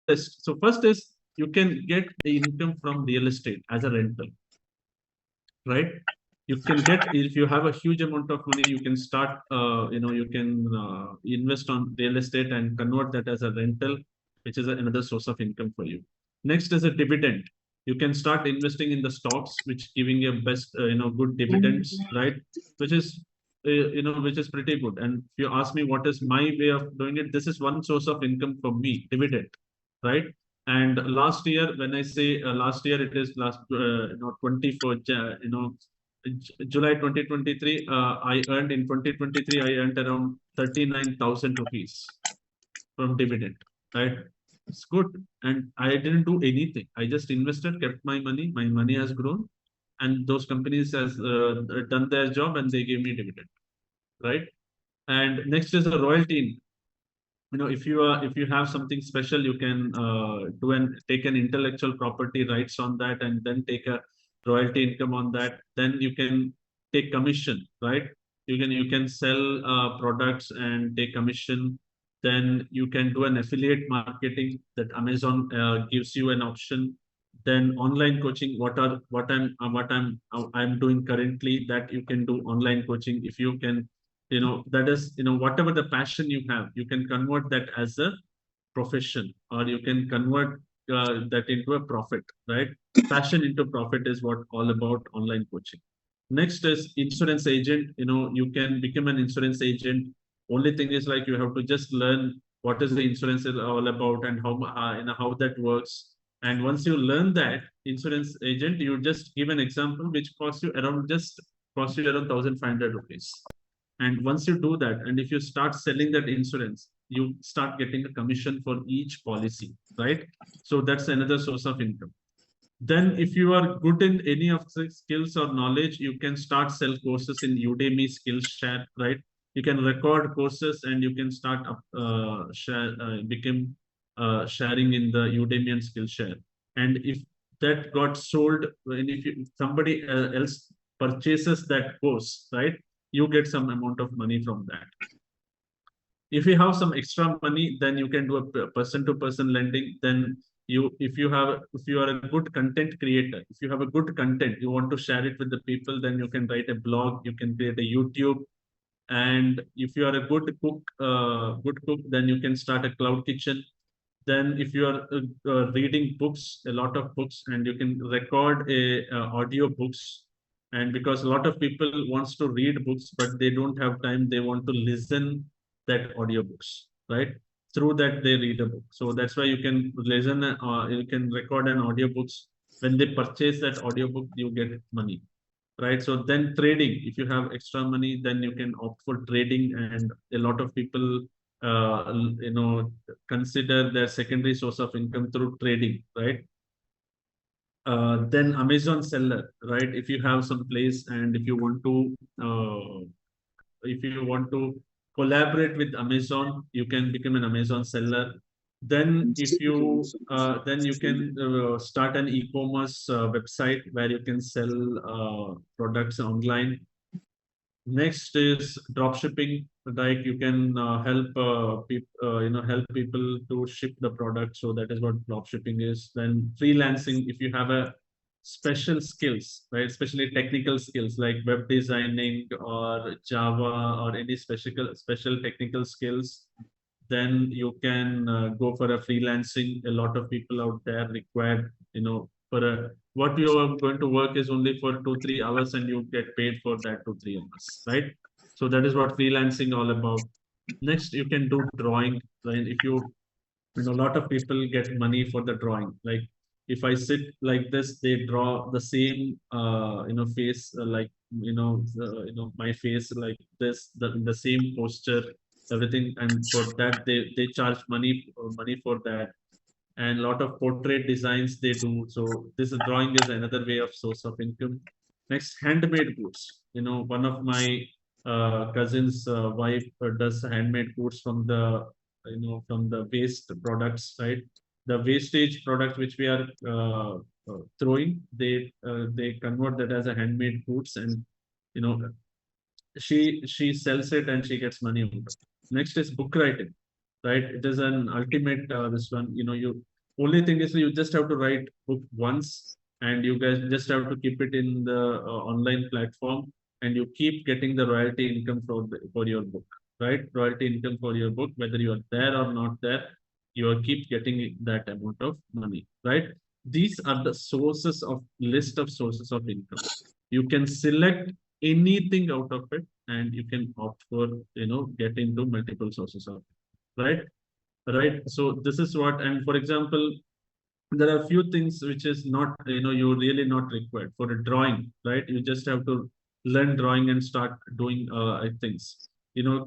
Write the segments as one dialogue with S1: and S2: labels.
S1: list. So first is you can get the income from real estate as a rental, right? You can get, if you have a huge amount of money, you can start, you can invest on real estate and convert that as a rental, which is another source of income for you. Next is a dividend. You can start investing in the stocks, which giving you best, good dividends, right? Which is, which is pretty good. And if you ask me what is my way of doing it, this is one source of income for me, dividend, right? And last year, when I say last year, it is last, 24, July 2023, I earned in 2023, I earned around 39,000 rupees from dividend, right? It's good. And I didn't do anything. I just invested, kept my money. My money has grown. And those companies has done their job and they gave me dividend, right? And next is a royalty. If you have something special, you can do and take an intellectual property rights on that, and then take a royalty income on that. Then you can take commission, right? You can sell products and take commission. Then you can do an affiliate marketing that Amazon gives you an option. Then online coaching, what I'm doing currently, that you can do online coaching. If you can, that is, whatever the passion you have, you can convert that as a profession, or you can convert that into a profit, right? Passion into profit is what all about online coaching. Next is insurance agent. You can become an insurance agent. Only thing is, like, you have to just learn what is the insurance is all about, and how that works. And once you learn that insurance agent, you just give an example which costs you around 1,500 rupees. And once you do that, and if you start selling that insurance, you start getting a commission for each policy, right? So that's another source of income. Then, if you are good in any of the skills or knowledge, you can start sell courses in Udemy, Skillshare, right? You can record courses and you can start become sharing in the Udemy and Skillshare. And if that got sold, and if somebody else purchases that course, right, you get some amount of money from that. If you have some extra money, then you can do a person to person lending. Then if you are a good content creator, if you have a good content, you want to share it with the people, then you can write a blog, you can create a YouTube. And if you are a good cook, then you can start a cloud kitchen. Then if you are reading books, a lot of books, and you can record a audio books. And because a lot of people wants to read books, but they don't have time, they want to listen that audiobooks, right? Through that they read a book. So that's why you can listen, you can record an audiobooks. When they purchase that audiobook, you get money, right? So then trading, if you have extra money, then you can opt for trading. And a lot of people, consider their secondary source of income through trading, right? Then Amazon seller, right? If you have some place and if you want to collaborate with Amazon, you can become an Amazon seller. Then you can start an e-commerce website where you can sell products online. Next is drop shipping. Like, you can help people to ship the product. So that is what drop shipping is. Then freelancing, if you have a special skills, right? Especially technical skills like web designing or Java or any special technical skills, then you can go for a freelancing. A lot of people out there required, for a what you are going to work is only for 2 3 hours, and you get paid for that 2 3 hours, right? So that is what freelancing all about. Next, you can do drawing, right? If a lot of people get money for the drawing. Like, if I sit like this, they draw the same face, like, my face like this, the same posture, everything. And for that, they charge money for that. And a lot of portrait designs they do. So this drawing is another way of source of income. Next, handmade goods. One of my cousin's wife does handmade goods from the waste products, right? The wastage product which we are throwing, they convert that as a handmade goods. And you know she sells it and she gets money out of it. Next is book writing, right? It is an ultimate this one. Only thing is you just have to write book once, and you guys just have to keep it in the online platform, and you keep getting the royalty income for your book, right? Royalty income for your book, whether you are there or not there, you are keep getting that amount of money, right? These are the sources of list of sources of income. You can select anything out of it, and you can opt for, get into multiple sources of it, right? Right. So this is what, and for example, there are few things which is not, you really not required for a drawing, right? You just have to learn drawing and start doing things.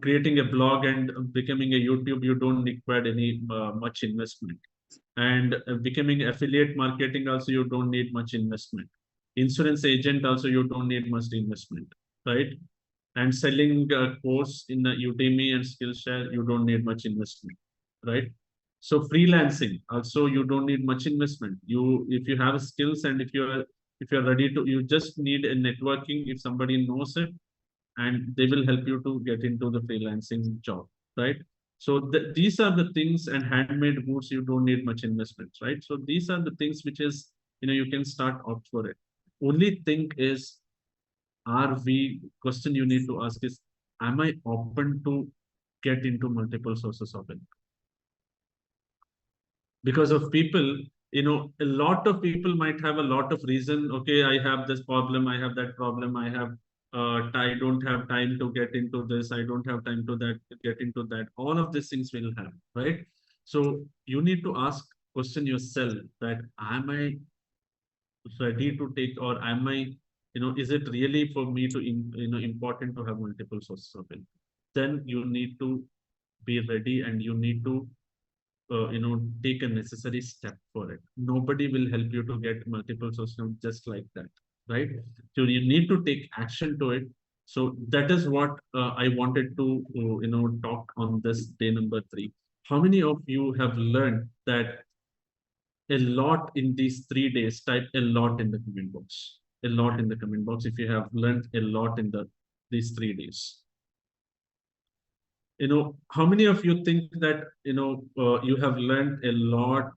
S1: Creating a blog and becoming a YouTube, you don't require any much investment. And becoming affiliate marketing also, you don't need much investment. Insurance agent also, you don't need much investment, right? And selling a course in the Udemy and Skillshare, you don't need much investment, right? So freelancing also, you don't need much investment. If you have skills, and if you're ready to, you just need a networking. If somebody knows it, and they will help you to get into the freelancing job, right? So these are the things, and handmade goods, you don't need much investment, right? So these are the things which is, you can start opt for it. Only thing is, are we question you need to ask is, am I open to get into multiple sources of income? Because of people, a lot of people might have a lot of reason. Okay, I have this problem, I have that problem, I don't have time to get into this, I don't have time to that get into that. All of these things will have, right? So you need to ask question yourself that, am I ready to take, or am I, is it really for me to important to have multiple sources of income? Then you need to be ready, and you need to take a necessary step for it. Nobody will help you to get multiple sources just like that, right? So you need to take action to it. So that is what I wanted to talk on this day number 3. How many of you have learned that a lot in these 3 days? Type a lot in the comment box. A lot in the comment box if you have learned a lot in these 3 days. How many of you think that you have learned a lot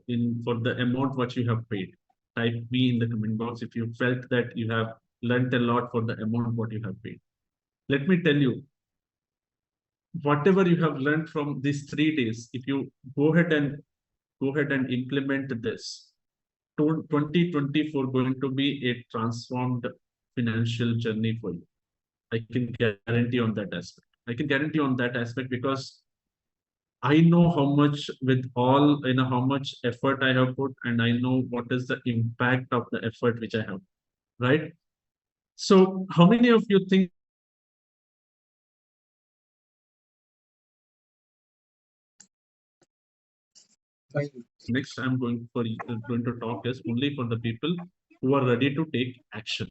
S1: in for the amount what you have paid? Type me in the comment box if you felt that you have learned a lot for the amount what you have paid. Let me tell you, whatever you have learned from these 3 days, if you go ahead and implement this, 2024 going to be a transformed financial journey for you. I can guarantee on that aspect. I can guarantee on that aspect, because I know how much, with all, how much effort I have put, and I know what is the impact of the effort which I have, right? So, how many of you think next I'm going to talk is only for the people who are ready to take action?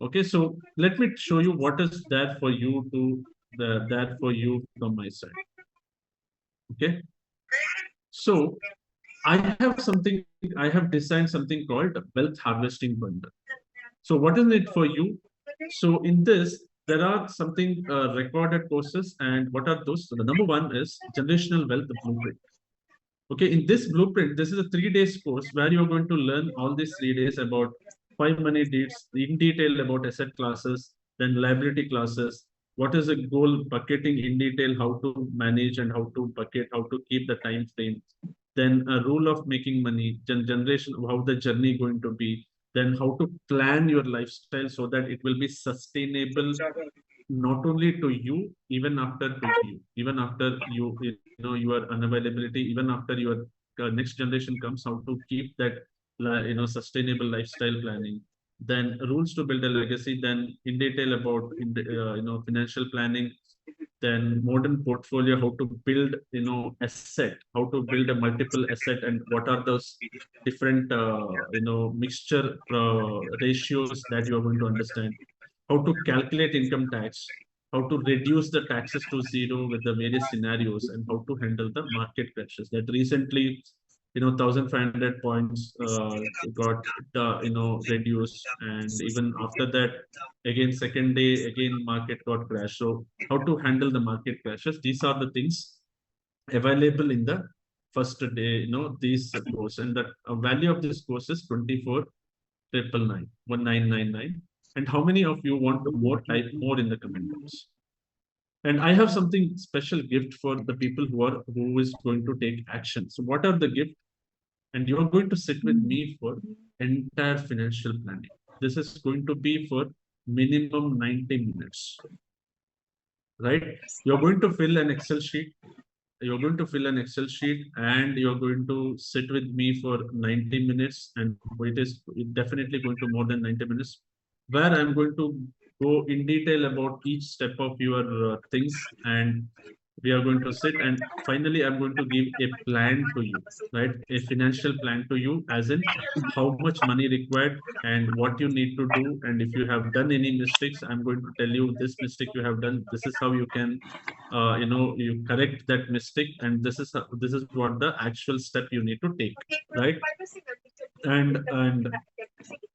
S1: Okay, so let me show you what is there for you there for you from my side. Okay, so I have designed something called wealth harvesting bundle. So what is it for you? So in this, there are something recorded courses, and what are those? So the number one is generational wealth blueprint. Okay, in this blueprint, this is a 3 days course where you're going to learn all these 3 days about 5 money deeds in detail, about asset classes, then liability classes. What is a goal bucketing in detail, how to manage and how to bucket, how to keep the time frame. Then a rule of making money, generation, how the journey going to be. Then how to plan your lifestyle so that it will be sustainable, not only to you, even after to you, even after your unavailability, even after your next generation comes, how to keep that sustainable lifestyle planning. Then rules to build a legacy, then in detail about financial planning. Then modern portfolio, how to build asset, how to build a multiple asset, and what are those different mixture ratios that you are going to understand. How to calculate income tax, how to reduce the taxes to zero with the various scenarios, and how to handle the market crashes. That recently, 1,500 points got reduced, and even after that, again second day, again market got crashed. So how to handle the market crashes? These are the things available in the first day, these course, and the value of this course is 24,999, 1999. And how many of you want more? Type more in the comment box. And I have something special gift for the people who is going to take action. So what are the gift? And you are going to sit with me for entire financial planning. This is going to be for minimum 90 minutes, right? You're going to fill an Excel sheet. You're going to fill an Excel sheet, and you're going to sit with me for 90 minutes. And it definitely going to more than 90 minutes, where I'm going to go in detail about each step of your things. And we are going to sit, and finally I'm going to give a plan to you, right? A financial plan to you, as in how much money required and what you need to do. And if you have done any mistakes, I'm going to tell you this mistake you have done, this is how you can you correct that mistake, and this is what the actual step you need to take, right? And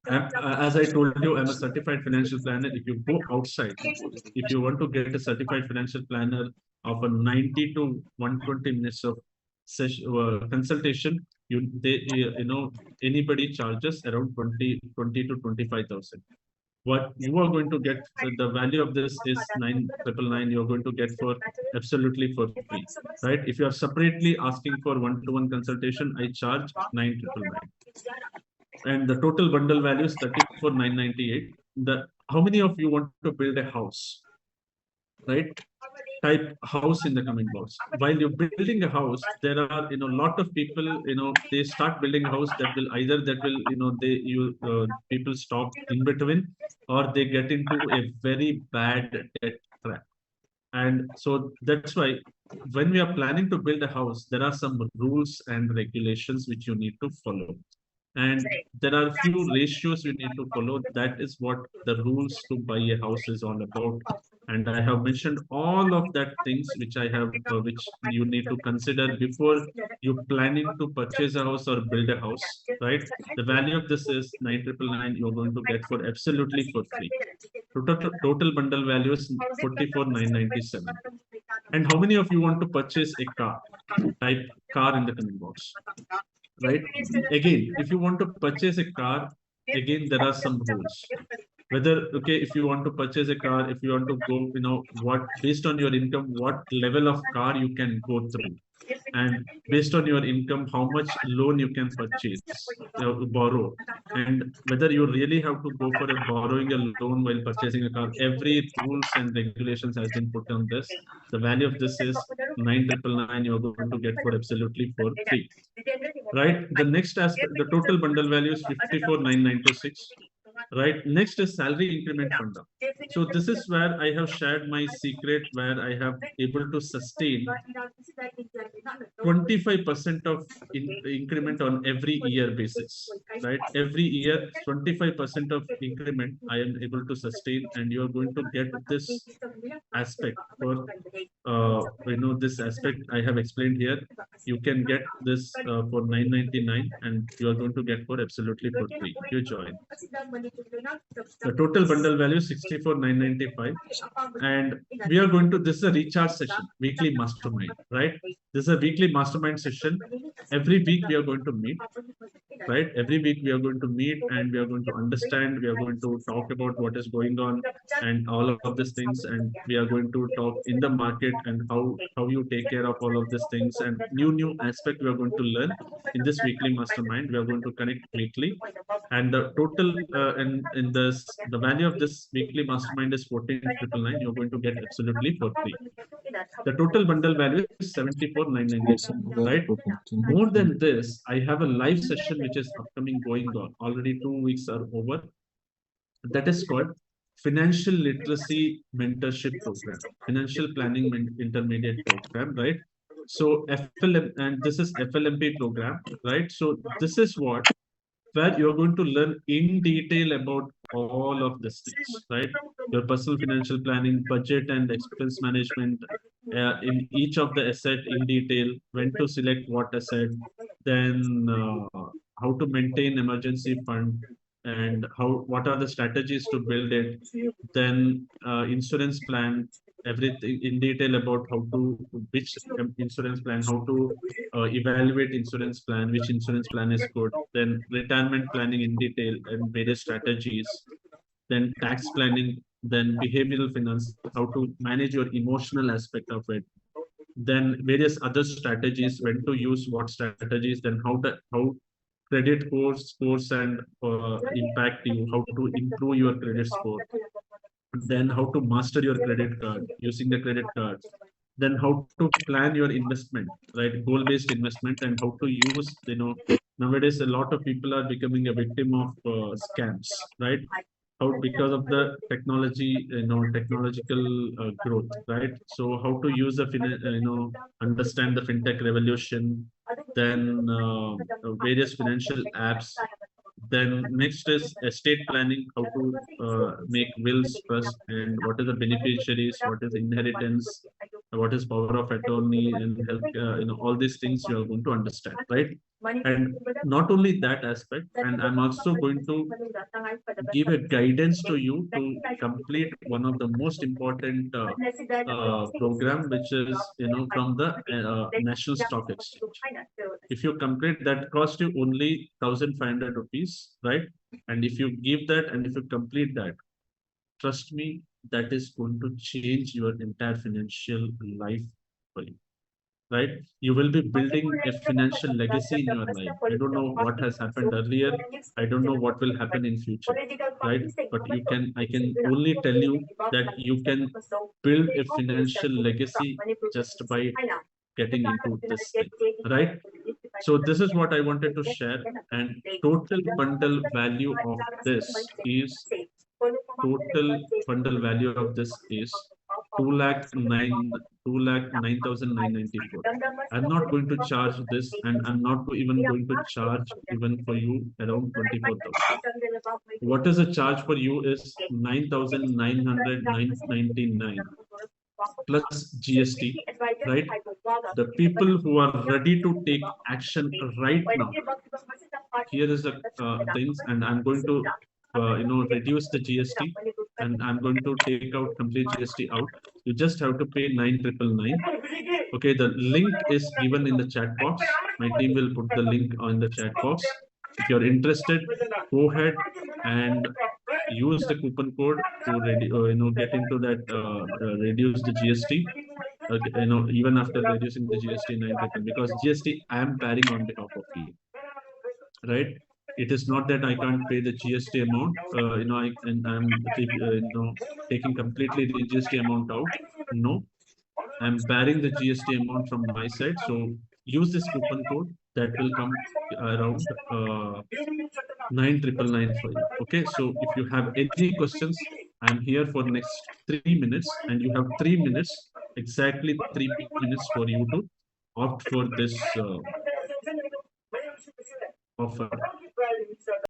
S1: as I told you, I'm a certified financial planner. If you go outside, if you want to get a certified financial planner of a 90 to 120 minutes of consultation, anybody charges around 20 to 25,000. What you are going to get, the value of this is 9,999. You're going to get for absolutely for free, right? If you are separately asking for one-to-one consultation, I charge 9,999, and the total bundle value is 34,998. The How many of you want to build a house, right? Type house in the comment box. While you're building a house, there are lot of people, they start building a house, that will either that will they you people stop in between, or they get into a very bad debt trap. And so that's why when we are planning to build a house, there are some rules and regulations which you need to follow. And there are few ratios you need to follow. That is what the rules to buy a house is all about. And I have mentioned all of that things which which you need to consider before you planning to purchase a house or build a house, right? The value of this is 9,999. You're going to get for absolutely for free. Total bundle value is 44,997. And how many of you want to purchase a car? Type car in the comment box, right? Again, if you want to purchase a car, again, there are some rules. Whether, okay, if you want to purchase a car, if you want to go, what, based on your income, what level of car you can go through. And based on your income, how much loan you can purchase, borrow. And whether you really have to go for a borrowing a loan while purchasing a car. Every rules and regulations has been put on this. The value of this is 9,999. You're going to get for absolutely for free, right? The next aspect, the total bundle value is 54,996, right? Next is salary increment fund. So this is where I have shared my secret, where I have able to sustain 25% of increment on every year basis, right? Every year, 25% of increment I am able to sustain, and you are going to get this aspect for this aspect I have explained here. You can get this for 999, and you are going to get for absolutely for free if you join. The total bundle value is 64,995. And we are going to, this is a recharge session, weekly mastermind, right? This is a weekly mastermind session. Every week we are going to meet, right? Every week we are going to meet, and we are going to understand, we are going to talk about what is going on and all of these things. And we are going to talk in the market and how you take care of all of these things, and new aspect we are going to learn in this weekly mastermind. We are going to connect weekly. And the total in this, the value of this weekly mastermind is 14,999. You're going to get absolutely for free. The total bundle value is 74,999, right? More than this, I have a live session which is upcoming, going on. Already 2 weeks are over. That is called Financial Literacy Mentorship Program, Financial Planning Intermediate Program, right? So FLM, and this is FLMP program, right? So this is what, where you're going to learn in detail about all of these things, right? Your personal financial planning, budget and expense management, in each of the asset in detail, when to select what asset, then how to maintain emergency fund, and what are the strategies to build it, then insurance plan, everything in detail about how to which insurance plan, how to evaluate insurance plan, which insurance plan is good, then retirement planning in detail and various strategies, then tax planning, then behavioral finance, how to manage your emotional aspect of it, then various other strategies, when to use what strategies, then how credit scores and impact you, how to improve your credit score, then how to master your credit card using the credit card, then how to plan your investment, right, goal based investment, and how to use, nowadays a lot of people are becoming a victim of scams, right, how because of the technology, technological growth, right, so how to use the understand the fintech revolution, then various financial apps, then next is estate planning, how to make wills, trust, and what is the beneficiaries, what is inheritance, what is power of attorney, and help, all these things you are going to understand, right? And not only that aspect, and I'm also going to give a guidance to you to complete one of the most important program, which is, from the National Stock Exchange. If you complete that, cost you only 1,500 rupees, right? And if you give that and if you complete that, trust me, that is going to change your entire financial life for you, right? You will be building a financial legacy in your life. I don't know what has happened earlier. I don't know what will happen in future, right? But I can only tell you that you can build a financial legacy just by getting into this thing, right? So this is what I wanted to share. And total bundle value of this is total bundle value of this is 2,09,994. I'm not going to charge this, and I'm not even going to charge even for you around 24,000. What is the charge for you is 9,999 plus GST, right? The people who are ready to take action right now, here is the things, and I'm going to reduce the GST, and I'm going to take out complete GST out. You just have to pay 9,999. Okay, the link is given in the chat box. My team will put the link on the chat box. If you're interested, go ahead and use the coupon code to get into that reduce the GST. Even after reducing the GST 9,000, because GST I am bearing on behalf of you, right? It is not that I can't pay the GST amount. I'm taking completely the GST amount out. No, I'm bearing the GST amount from my side. So use this coupon code that will come around 9,999 for you. Okay, so if you have any questions, I'm here for next 3 minutes, and you have 3 minutes, exactly 3 minutes for you to opt for this offer.